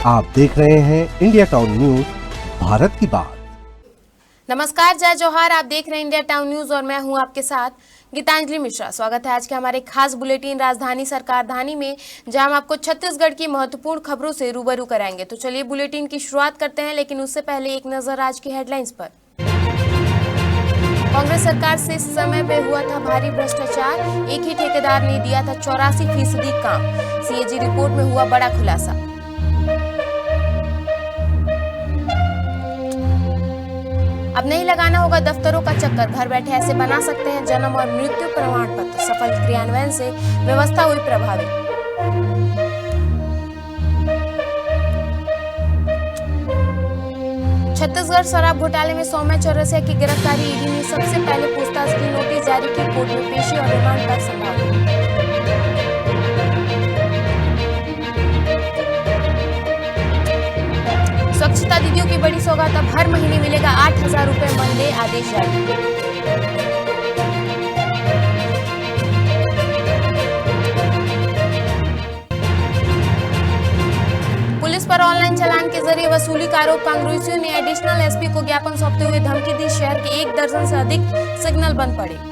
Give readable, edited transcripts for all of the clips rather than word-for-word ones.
आप देख रहे हैं इंडिया टाउन न्यूज, भारत की बात। नमस्कार, जय जोहार। आप देख रहे हैं इंडिया टाउन न्यूज और मैं हूं आपके साथ गीतांजलि मिश्रा। स्वागत है आज के हमारे खास बुलेटिन राजधानी सरकारधानी में, जहां हम आपको छत्तीसगढ़ की महत्वपूर्ण खबरों से रूबरू कराएंगे। तो चलिए बुलेटिन की शुरुआत करते हैं, लेकिन उससे पहले एक नजर आज की हेडलाइंस पर। कांग्रेस सरकार से समय पे हुआ था भारी भ्रष्टाचार, एक ही ठेकेदार ने दिया था 84% काम। सीएजी रिपोर्ट में हुआ बड़ा खुलासा। अब नहीं लगाना होगा दफ्तरों का चक्कर, घर बैठे ऐसे बना सकते हैं जन्म और मृत्यु प्रमाण पत्र। सफल क्रियान्वयन से व्यवस्था हुई प्रभावित। छत्तीसगढ़ शराब घोटाले में सौम्या चौरसिया की गिरफ्तारी, ईडी ने सबसे पहले पूछताछ की नोटिस जारी की, कोर्ट में पेशी और रिमांड तक संभावना। स्वच्छता दीदियों की बड़ी सौगात, अब हर महीने मिलेगा 8,000 रुपए मानदेय, आदेश जारी। पुलिस पर ऑनलाइन चालान के जरिए वसूली का आरोप, कांग्रेसियों ने एडिशनल एसपी को ज्ञापन सौंपते हुए धमकी दी। शहर के 1 दर्जन से अधिक सिग्नल बंद पड़े।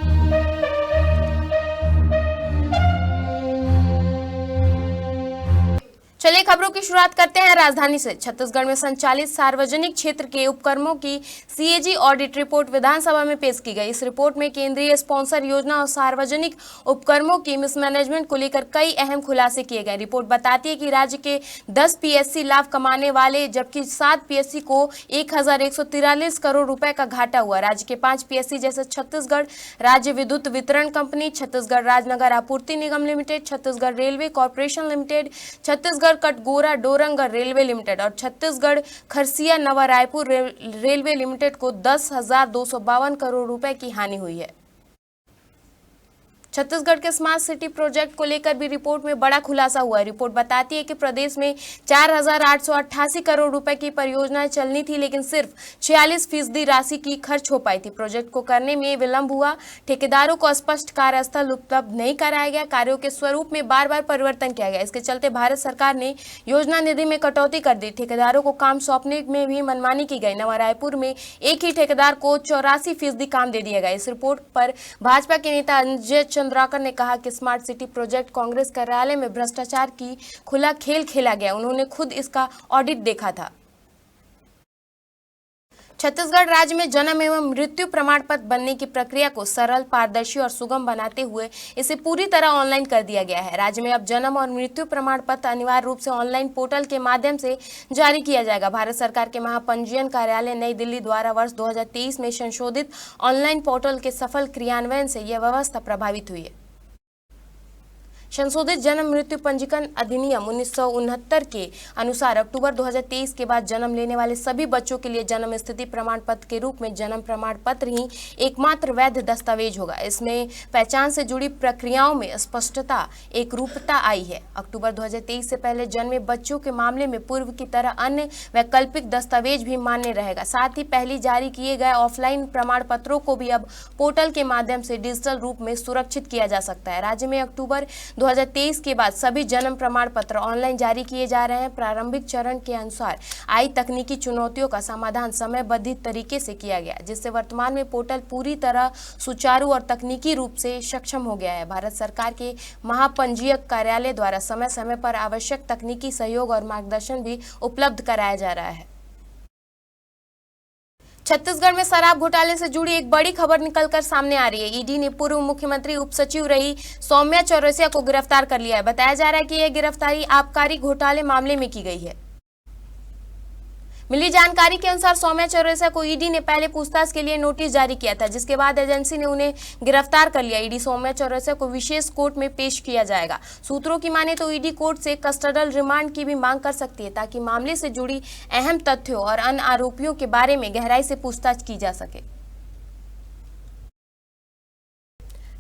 चलिए खबरों की शुरुआत करते हैं राजधानी से। छत्तीसगढ़ में संचालित सार्वजनिक क्षेत्र के उपक्रमों की सीएजी ऑडिट रिपोर्ट विधानसभा में पेश की गई। इस रिपोर्ट में केंद्रीय स्पॉन्सर योजना और सार्वजनिक उपक्रमों की मिसमैनेजमेंट को लेकर कई अहम खुलासे किए गए। रिपोर्ट बताती है कि राज्य के 10 पीएससी लाभ कमाने वाले, जबकि 7 पीएससी को 1,143 करोड़ रुपए का घाटा हुआ। राज्य के 5 पीएससी जैसे छत्तीसगढ़ राज्य विद्युत वितरण कंपनी, छत्तीसगढ़ राजनगर आपूर्ति निगम limited, Chhattisgarh railway corporation limited, Chhattisgarh Katghora Dongargarh railway limited और छत्तीसगढ़ खरसिया नवा रायपुर रेलवे लिमिटेड को 10,252 करोड़ रुपए की हानि हुई है। छत्तीसगढ़ के स्मार्ट सिटी प्रोजेक्ट को लेकर भी रिपोर्ट में बड़ा खुलासा हुआ है। रिपोर्ट बताती है कि प्रदेश में 4,888 करोड़ रुपए की परियोजनाएं चलनी थी, लेकिन सिर्फ 46% राशि की खर्च हो पाई थी। प्रोजेक्ट को करने में विलंब हुआ, ठेकेदारों को स्पष्ट कार्यस्थल उपलब्ध नहीं कराया गया, कार्यों के स्वरूप में बार बार परिवर्तन किया गया। इसके चलते भारत सरकार ने योजना निधि में कटौती कर दी। ठेकेदारों को काम सौंपने में भी मनमानी की गई। नवा रायपुर में एक ही ठेकेदार को 84% काम दे दिया गया। इस रिपोर्ट पर भाजपा के नेता अंजय चंद्राकर ने कहा कि स्मार्ट सिटी प्रोजेक्ट कांग्रेस कार्यालय में भ्रष्टाचार की खुला खेल खेला गया। उन्होंने खुद इसका ऑडिट देखा था। छत्तीसगढ़ राज्य में जन्म एवं मृत्यु प्रमाण पत्र बनने की प्रक्रिया को सरल, पारदर्शी और सुगम बनाते हुए इसे पूरी तरह ऑनलाइन कर दिया गया है। राज्य में अब जन्म और मृत्यु प्रमाण पत्र अनिवार्य रूप से ऑनलाइन पोर्टल के माध्यम से जारी किया जाएगा। भारत सरकार के महापंजीयन कार्यालय नई दिल्ली द्वारा वर्ष 2023 में संशोधित ऑनलाइन पोर्टल के सफल क्रियान्वयन से यह व्यवस्था प्रभावित हुई है। संशोधित जन्म मृत्यु पंजीकरण अधिनियम 1969 के अनुसार अक्टूबर 2023 के बाद जन्म लेने वाले सभी बच्चों के लिए जन्म स्थिति प्रमाण पत्र के रूप में जन्म प्रमाण पत्र ही एकमात्र वैध दस्तावेज होगा। इसमें पहचान से जुड़ी प्रक्रियाओं में स्पष्टता, एक रूपता आई है। अक्टूबर 2023 से पहले जन्मे बच्चों के मामले में पूर्व की तरह अन्य वैकल्पिक दस्तावेज भी मान्य रहेगा। साथ ही पहले जारी किए गए ऑफलाइन प्रमाण पत्रों को भी अब पोर्टल के माध्यम से डिजिटल रूप में सुरक्षित किया जा सकता है। राज्य में अक्टूबर 2023 के बाद सभी जन्म प्रमाण पत्र ऑनलाइन जारी किए जा रहे हैं। प्रारंभिक चरण के अनुसार आई तकनीकी चुनौतियों का समाधान समयबद्ध तरीके से किया गया, जिससे वर्तमान में पोर्टल पूरी तरह सुचारू और तकनीकी रूप से सक्षम हो गया है। भारत सरकार के महापंजीयक कार्यालय द्वारा समय समय पर आवश्यक तकनीकी सहयोग और मार्गदर्शन भी उपलब्ध कराया जा रहा है। छत्तीसगढ़ में शराब घोटाले से जुड़ी एक बड़ी खबर निकलकर सामने आ रही है। ईडी ने पूर्व मुख्यमंत्री उप सचिव रही सौम्या चौरसिया को गिरफ्तार कर लिया है। बताया जा रहा है कि यह गिरफ्तारी आबकारी घोटाले मामले में की गई है। मिली जानकारी के अनुसार सौम्या चौरसिया को ईडी ने पहले पूछताछ के लिए नोटिस जारी किया था, जिसके बाद एजेंसी ने उन्हें गिरफ्तार कर लिया। ईडी सौम्या चौरसिया को विशेष कोर्ट में पेश किया जाएगा। सूत्रों की माने तो ईडी कोर्ट से कस्टडल रिमांड की भी मांग कर सकती है, ताकि मामले से जुड़ी अहम तथ्यों और अन्य आरोपियों के बारे में गहराई से पूछताछ की जा सके।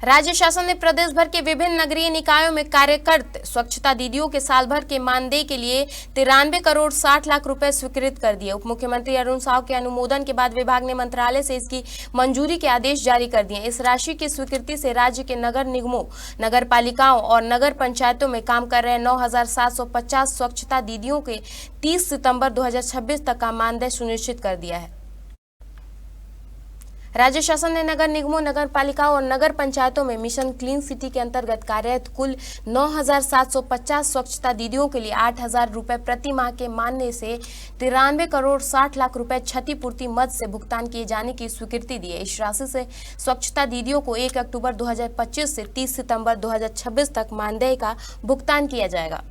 राज्य शासन ने प्रदेश भर के विभिन्न नगरीय निकायों में कार्यरत स्वच्छता दीदियों के साल भर के मानदेय के लिए 93 करोड़ 60 लाख रुपए स्वीकृत कर दिए। उप मुख्यमंत्री अरुण साव के अनुमोदन के बाद विभाग ने मंत्रालय से इसकी मंजूरी के आदेश जारी कर दिए। इस राशि की स्वीकृति से राज्य के नगर निगमों, नगर पालिकाओं और नगर पंचायतों में काम कर रहे 9,750 स्वच्छता दीदियों के 30 सितंबर 2026 तक का मानदेय सुनिश्चित कर दिया है। राज्य शासन ने नगर निगमों, नगर पालिकाओं और नगर पंचायतों में मिशन क्लीन सिटी के अंतर्गत कार्यरत कुल 9,750 स्वच्छता दीदियों के लिए 8,000 रुपए प्रति माह के मानने से 93 करोड़ 60 लाख रुपए क्षतिपूर्ति मद से भुगतान किए जाने की स्वीकृति दी है। इस राशि से स्वच्छता दीदियों को 1 अक्टूबर 2025 से 30 सितंबर 2026 तक मानदेय का भुगतान किया जाएगा।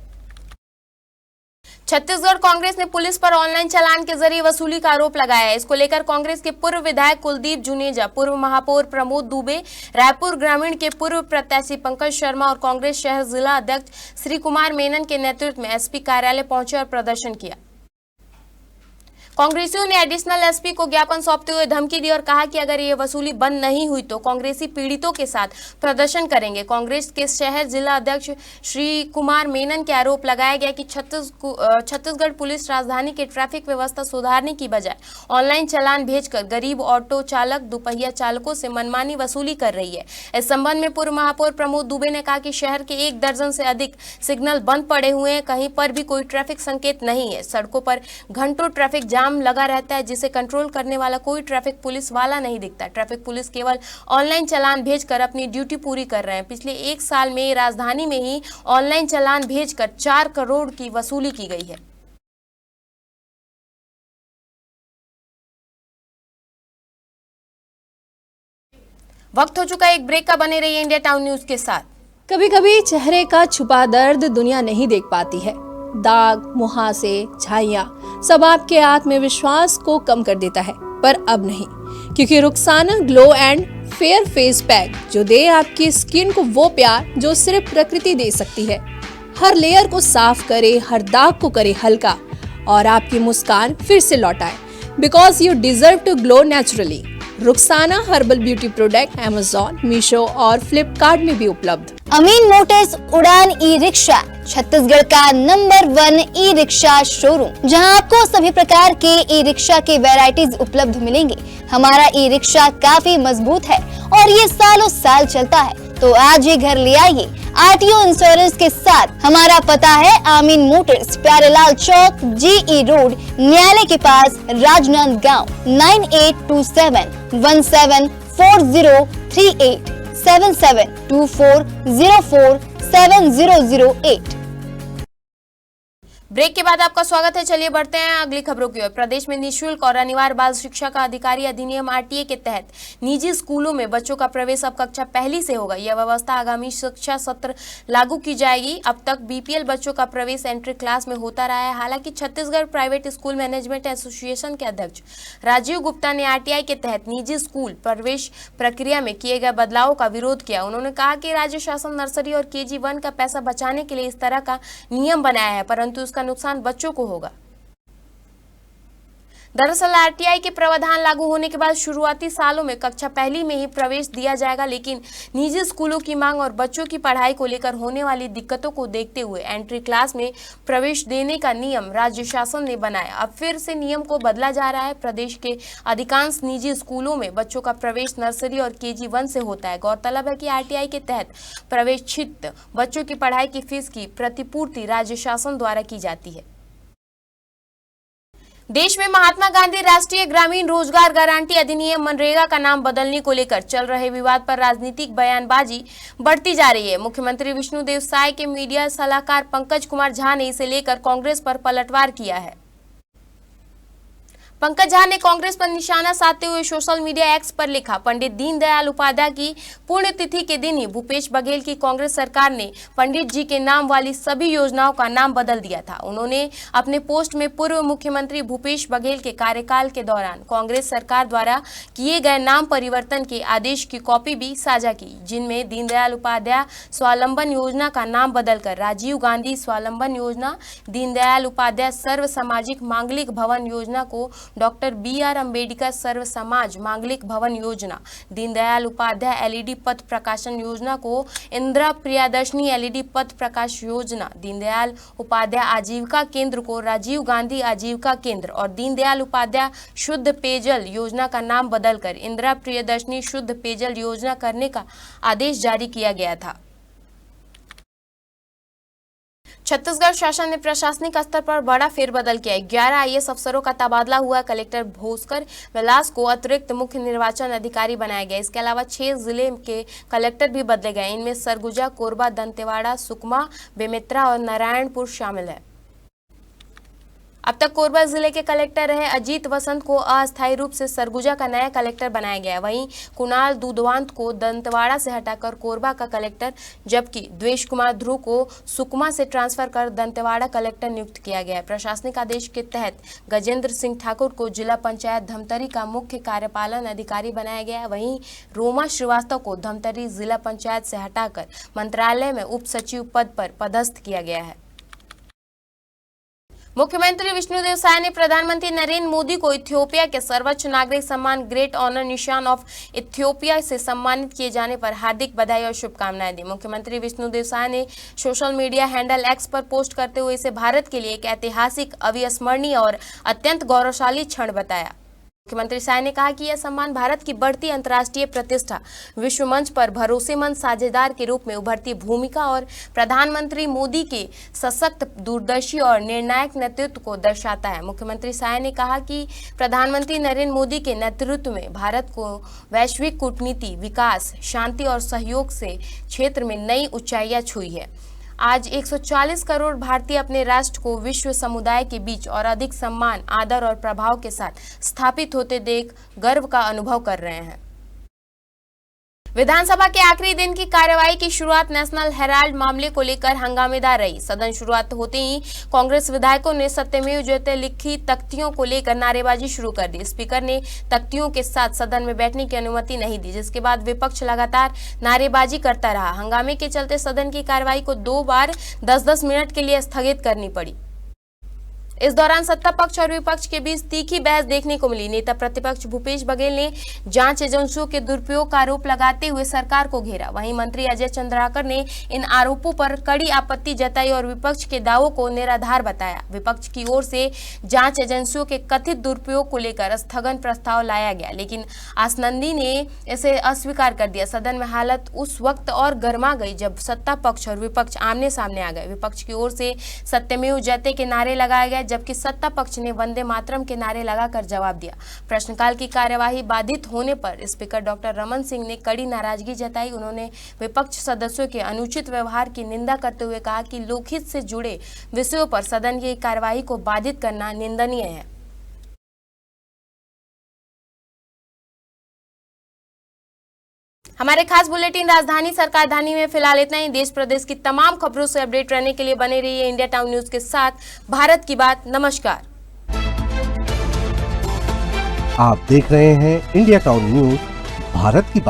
छत्तीसगढ़ कांग्रेस ने पुलिस पर ऑनलाइन चालान के जरिए वसूली का आरोप लगाया है। इसको लेकर कांग्रेस के पूर्व विधायक कुलदीप जुनेजा, पूर्व महापौर प्रमोद दुबे, रायपुर ग्रामीण के पूर्व प्रत्याशी पंकज शर्मा और कांग्रेस शहर जिला अध्यक्ष श्री कुमार मेनन के नेतृत्व में एसपी कार्यालय पहुंचे और प्रदर्शन किया। कांग्रेसियों ने एडिशनल एसपी को ज्ञापन सौंपते हुए धमकी दी और कहा कि अगर ये वसूली बंद नहीं हुई तो कांग्रेसी पीड़ितों के साथ प्रदर्शन करेंगे। कांग्रेस के शहर जिला अध्यक्ष श्री कुमार मेनन के आरोप लगाया गया कि छत्तीसगढ़ पुलिस राजधानी के ट्रैफिक व्यवस्था सुधारने की बजाय ऑनलाइन चालान भेजकर गरीब ऑटो चालक, दोपहिया चालकों से मनमानी वसूली कर रही है। इस संबंध में पूर्व महापौर प्रमोद दुबे ने कहा कि शहर के 1 दर्जन से अधिक सिग्नल बंद पड़े हुए हैं, कहीं पर भी कोई ट्रैफिक संकेत नहीं है। सड़कों पर घंटों ट्रैफिक जाम लगा रहता है, जिसे कंट्रोल करने वाला कोई ट्रैफिक पुलिस वाला नहीं दिखता। ट्रैफिक पुलिस केवल ऑनलाइन चालान भेजकर अपनी ड्यूटी पूरी कर रहे हैं। पिछले 1 साल में राजधानी में ही ऑनलाइन चालान भेजकर 4 करोड़ की वसूली की गई है। वक्त हो चुका है एक ब्रेक का। बने रहिए इंडिया टाउन न्यूज के साथ। कभी कभी चेहरे का छुपा दर्द दुनिया नहीं देख पाती है। दाग, मुहासे, झाइयां सब आपके आत्मविश्वास को कम कर देता है, पर अब नहीं, क्योंकि Rukhsana glow and fair face pack जो दे आपकी स्किन को वो प्यार जो सिर्फ प्रकृति दे सकती है। हर लेयर को साफ करे, हर दाग को करे हल्का और आपकी मुस्कान फिर से लौटाए। Because you deserve to glow naturally. Rukhsana herbal beauty product Amazon, Meesho और फ्लिपकार्ट में भी उपलब्ध। अमीन मोटर्स उड़ान ई रिक्शा छत्तीसगढ़ का नंबर 1 ई रिक्शा शोरूम, जहां आपको सभी प्रकार के ई रिक्शा के वैरायटीज उपलब्ध मिलेंगे। हमारा ई रिक्शा काफी मजबूत है और ये सालों साल चलता है, तो आज ही घर ले आइए आरटीओ इंश्योरेंस के साथ। हमारा पता है अमीन मोटर्स, प्यारेलाल चौक, जीई रोड, न्यायालय के पास, राजनांदगांव। 9827174038 7724047008। ब्रेक के बाद आपका स्वागत है। चलिए बढ़ते हैं अगली खबरों की ओर। प्रदेश में निःशुल्क और अनिवार्य बाल शिक्षा का अधिकारी अधिनियम आरटीए के तहत निजी स्कूलों में बच्चों का प्रवेश अब कक्षा पहली से होगा। यह व्यवस्था आगामी शिक्षा सत्र लागू की जाएगी। अब तक बीपीएल बच्चों का प्रवेश एंट्री क्लास में होता रहा है। हालांकि Chhattisgarh private school management association के अध्यक्ष राजीव गुप्ता ने आरटीआई के तहत निजी स्कूल प्रवेश प्रक्रिया में किए गए बदलाव का विरोध किया। उन्होंने कहा कि राज्य शासन नर्सरी और KG 1 का पैसा बचाने के लिए इस तरह का नियम बनाया है, परंतु इसका नुकसान बच्चों को होगा। दरअसल आरटीआई के प्रावधान लागू होने के बाद शुरुआती सालों में कक्षा पहली में ही प्रवेश दिया जाएगा, लेकिन निजी स्कूलों की मांग और बच्चों की पढ़ाई को लेकर होने वाली दिक्कतों को देखते हुए एंट्री क्लास में प्रवेश देने का नियम राज्य शासन ने बनाया। अब फिर से नियम को बदला जा रहा है। प्रदेश के अधिकांश निजी स्कूलों में बच्चों का प्रवेश नर्सरी और KG 1 से होता है। गौरतलब है कि आरटीआई के तहत प्रवेशित बच्चों की पढ़ाई की फीस की प्रतिपूर्ति राज्य शासन द्वारा की जाती है। देश में महात्मा गांधी राष्ट्रीय ग्रामीण रोजगार गारंटी अधिनियम मनरेगा का नाम बदलने को लेकर चल रहे विवाद पर राजनीतिक बयानबाजी बढ़ती जा रही है। मुख्यमंत्री विष्णुदेव साय के मीडिया सलाहकार पंकज कुमार झा ने इसे लेकर कांग्रेस पर पलटवार किया है। पंकज झा ने कांग्रेस पर निशाना साधते हुए सोशल मीडिया एक्स पर लिखा, पंडित दीनदयाल उपाध्याय की पुण्यतिथि के दिन ही भूपेश बघेल की कांग्रेस सरकार ने पंडित जी के नाम वाली सभी योजनाओं का नाम बदल दिया था। उन्होंने अपने पोस्ट में पूर्व मुख्यमंत्री भूपेश बघेल के कार्यकाल के दौरान कांग्रेस सरकार द्वारा किए गए नाम परिवर्तन के आदेश की कॉपी भी साझा की, जिनमें दीनदयाल उपाध्याय स्वावलंबन योजना का नाम बदलकर राजीव गांधी स्वावलंबन योजना, दीनदयाल उपाध्याय सर्व सामाजिक मांगलिक भवन योजना को डॉक्टर BR अम्बेडकर सर्व समाज मांगलिक भवन योजना, दीनदयाल उपाध्याय LED पथ प्रकाशन योजना को इंदिरा प्रियदर्शनी LED पथ प्रकाश योजना, दीनदयाल उपाध्याय आजीविका केंद्र को राजीव गांधी आजीविका केंद्र और दीनदयाल उपाध्याय शुद्ध पेयजल योजना का नाम बदलकर इंदिरा प्रियदर्शनी शुद्ध पेयजल योजना करने का आदेश जारी किया गया था। छत्तीसगढ़ शासन ने प्रशासनिक स्तर पर बड़ा फेरबदल किया है। 11 IAS अफसरों का तबादला हुआ। कलेक्टर भोस्कर विलास को अतिरिक्त मुख्य निर्वाचन अधिकारी बनाया गया। इसके अलावा 6 जिले के कलेक्टर भी बदले गए। इनमें सरगुजा, कोरबा, दंतेवाड़ा, सुकमा, बेमेतरा और नारायणपुर शामिल है। अब तक कोरबा जिले के कलेक्टर रहे अजीत वसंत को अस्थायी रूप से सरगुजा का नया कलेक्टर बनाया गया। वहीं कुणाल दूधवांत को दंतेवाड़ा से हटाकर कोरबा का कलेक्टर, जबकि द्वेष कुमार ध्रुव को सुकमा से ट्रांसफर कर दंतेवाड़ा कलेक्टर नियुक्त किया गया है। प्रशासनिक आदेश के तहत गजेंद्र सिंह ठाकुर को जिला पंचायत धमतरी का मुख्य कार्यपालन अधिकारी बनाया गया है। वहीं रोमा श्रीवास्तव को धमतरी जिला पंचायत से हटाकर मंत्रालय में उप सचिव पद पर पदस्थ किया गया है। मुख्यमंत्री विष्णुदेव साय ने प्रधानमंत्री नरेंद्र मोदी को इथियोपिया के सर्वोच्च नागरिक सम्मान ग्रेट ऑनर निशान ऑफ इथियोपिया से सम्मानित किए जाने पर हार्दिक बधाई और शुभकामनाएं दी। मुख्यमंत्री विष्णुदेव साय ने सोशल मीडिया हैंडल X पर पोस्ट करते हुए इसे भारत के लिए एक ऐतिहासिक, अविस्मरणीय और अत्यंत गौरवशाली क्षण बताया। मुख्यमंत्री साय ने कहा कि यह सम्मान भारत की बढ़ती अंतर्राष्ट्रीय प्रतिष्ठा, विश्व मंच पर भरोसेमंद साझेदार के रूप में उभरती भूमिका और प्रधानमंत्री मोदी के सशक्त, दूरदर्शी और निर्णायक नेतृत्व को दर्शाता है। मुख्यमंत्री साय ने कहा कि प्रधानमंत्री नरेंद्र मोदी के नेतृत्व में भारत को वैश्विक कूटनीति, विकास, शांति और सहयोग से क्षेत्र में नई ऊंचाइयां छुई है। आज 140 करोड़ भारतीय अपने राष्ट्र को विश्व समुदाय के बीच और अधिक सम्मान, आदर और प्रभाव के साथ स्थापित होते देख गर्व का अनुभव कर रहे हैं। विधानसभा के आखिरी दिन की कार्यवाही की शुरुआत नेशनल हेराल्ड मामले को लेकर हंगामेदार रही। सदन शुरुआत होते ही कांग्रेस विधायकों ने सत्यमेव जयते लिखी तख्तियों को लेकर नारेबाजी शुरू कर दी। स्पीकर ने तख्तियों के साथ सदन में बैठने की अनुमति नहीं दी, जिसके बाद विपक्ष लगातार नारेबाजी करता रहा। हंगामे के चलते सदन की कार्यवाही को 2 बार 10-10 मिनट के लिए स्थगित करनी पड़ी। इस दौरान सत्ता पक्ष और विपक्ष के बीच तीखी बहस देखने को मिली। नेता प्रतिपक्ष भूपेश बघेल ने जांच एजेंसियों के दुरुपयोग का आरोप लगाते हुए सरकार को घेरा। वहीं मंत्री अजय चंद्राकर ने इन आरोपों पर कड़ी आपत्ति जताई और विपक्ष के दावों को निराधार बताया। विपक्ष की ओर से जांच एजेंसियों के कथित दुरुपयोग को लेकर स्थगन प्रस्ताव लाया गया, लेकिन आसनंदी ने इसे अस्वीकार कर दिया। सदन में हालत उस वक्त और गर्मा गई जब सत्ता पक्ष और विपक्ष आमने सामने आ गए। विपक्ष की ओर से सत्यमेव जयते के नारे लगाए गए, जबकि सत्ता पक्ष ने वंदे मातरम के नारे लगाकर जवाब दिया। प्रश्नकाल की कार्यवाही बाधित होने पर स्पीकर डॉक्टर रमन सिंह ने कड़ी नाराजगी जताई। उन्होंने विपक्ष सदस्यों के अनुचित व्यवहार की निंदा करते हुए कहा कि लोकहित से जुड़े विषयों पर सदन की कार्यवाही को बाधित करना निंदनीय है। हमारे खास बुलेटिन राजधानी सरकारधानी में फिलहाल इतना ही। देश प्रदेश की तमाम खबरों से अपडेट रहने के लिए बने रहिए इंडिया टाउन न्यूज के साथ। भारत की बात। नमस्कार। आप देख रहे हैं इंडिया टाउन न्यूज, भारत की बात।